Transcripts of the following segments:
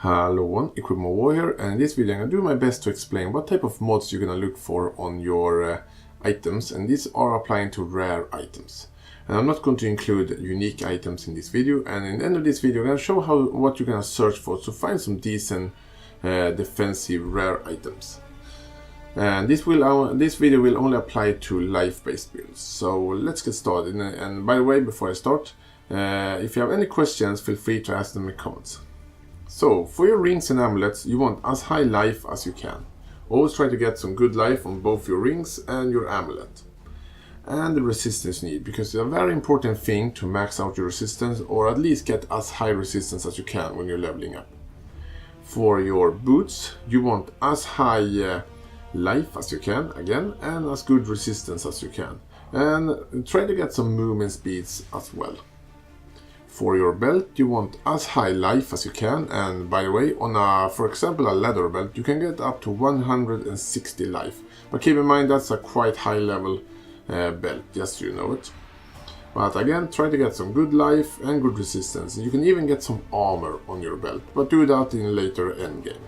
Hello, Equipment Warrior, and in this video I'm going to do my best to explain what type of mods you're going to look for on your items, and these are applying to rare items. And I'm not going to include unique items in this video, and in the end of this video I'm going to show what you're going to search for to find some decent defensive rare items. And this video will only apply to life-based builds. So let's get started. And by the way, before I start, if you have any questions, feel free to ask them in the comments. So, for your rings and amulets, you want as high life as you can. Always try to get some good life on both your rings and your amulet. And the resistance you need, because it's a very important thing to max out your resistance, or at least get as high resistance as you can when you're leveling up. For your boots, you want as high life as you can, again, and as good resistance as you can. And try to get some movement speeds as well. For your belt, you want as high life as you can, and by the way, on for example a leather belt, you can get up to 160 life. But keep in mind that's a quite high level belt, just so you know it. But again, try to get some good life and good resistance. You can even get some armor on your belt, but do that in a later endgame.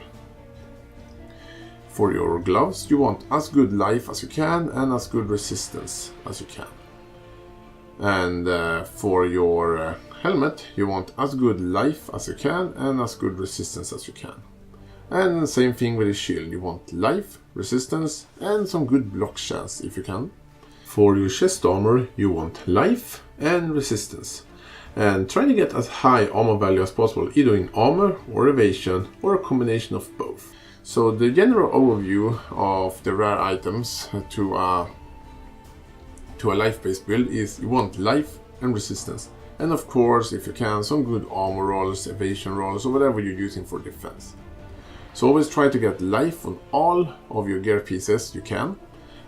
For your gloves, you want as good life as you can and as good resistance as you can. And for your helmet, you want as good life as you can and as good resistance as you can. And the same thing with the shield, you want life, resistance and some good block chance if you can. For your chest armor, you want life and resistance. And try to get as high armor value as possible, either in armor or evasion or a combination of both. So the general overview of the rare items to a life-based build is you want life and resistance. And of course, if you can, some good armor rolls, evasion rolls, or whatever you're using for defense. So always try to get life on all of your gear pieces you can,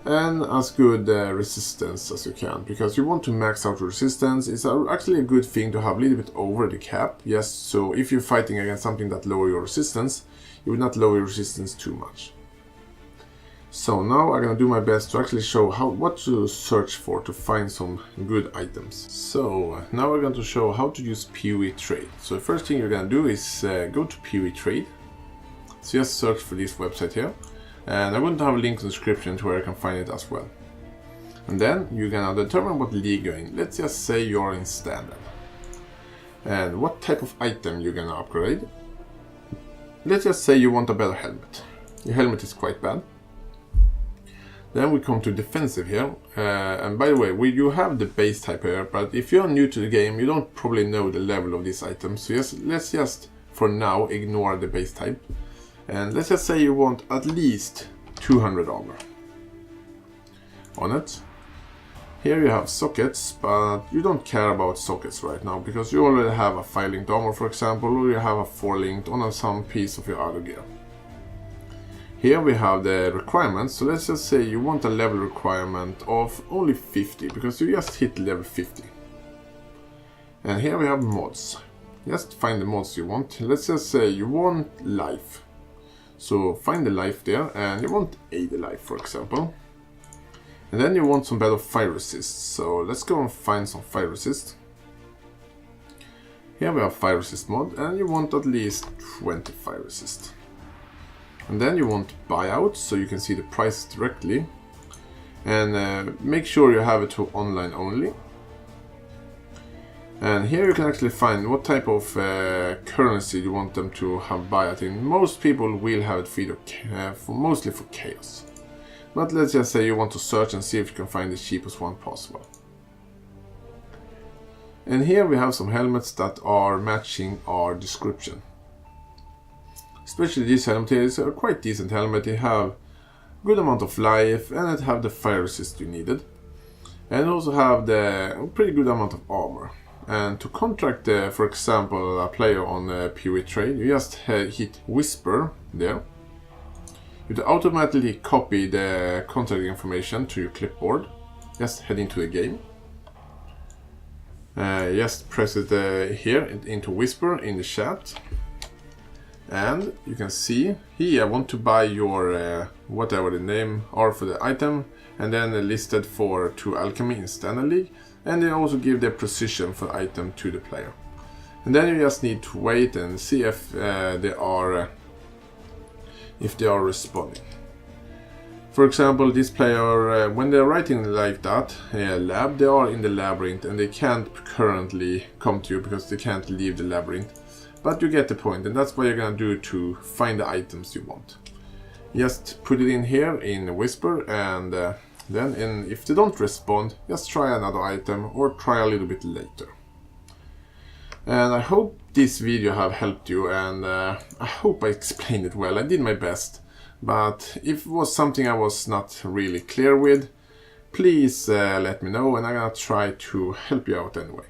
and as good resistance as you can, because you want to max out your resistance. It's actually a good thing to have a little bit over the cap, yes, so if you're fighting against something that lowers your resistance, you will not lower your resistance too much. So now I'm gonna do my best to actually show what to search for to find some good items. So now we're going to show how to use PoE Trade. So the first thing you're gonna do is go to PoE Trade. So just search for this website here. And I'm going to have a link in the description to where you can find it as well. And then you're gonna determine what league you're in. Let's just say you're in standard. And what type of item you're gonna upgrade. Let's just say you want a better helmet. Your helmet is quite bad. Then we come to defensive here, and by the way, you have the base type here, but if you're new to the game, you don't probably know the level of these items, so let's just, for now, ignore the base type. And let's just say you want at least 200 armor on it. Here you have sockets, but you don't care about sockets right now, because you already have a 5-linked armor, for example, or you have a 4-linked on some piece of your other gear. Here we have the requirements, so let's just say you want a level requirement of only 50, because you just hit level 50. And here we have mods. Just find the mods you want. Let's just say you want life. So find the life there, and you want 80 life, for example. And then you want some better fire resist, so let's go and find some fire resist. Here we have fire resist mod, and you want at least 20 fire resist. And then you want buyout, so you can see the price directly. And make sure you have it to online only. And here you can actually find what type of currency you want them to have buyout in. Most people will have it free mostly for chaos. But let's just say you want to search and see if you can find the cheapest one possible. And here we have some helmets that are matching our description. Especially this helmet here is a quite decent helmet. It have good amount of life and it have the fire resist you needed. And also have the pretty good amount of armor. And to contract, for example, a player on PoE Trade, you just hit Whisper there. You automatically copy the contract information to your clipboard. Just head into the game. Just press it here into Whisper in the chat. And you can see here I want to buy your whatever the name are for the item, and then listed to alchemy in standard league, and they also give the precision for the item to the player. And then you just need to wait and see if they are responding. For example, this player, when they're writing like that, lab, they are in the labyrinth and they can't currently come to you because they can't leave the labyrinth. But you get the point, and that's what you're gonna do to find the items you want. Just put it in here in Whisper, and then if they don't respond, just try another item or try a little bit later. And I hope this video have helped you, and I hope I explained it well. I did my best. But if it was something I was not really clear with, please let me know, and I'm gonna try to help you out anyway.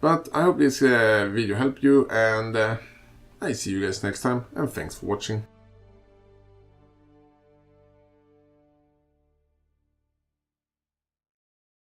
But I hope this video helped you, and I see you guys next time, and thanks for watching.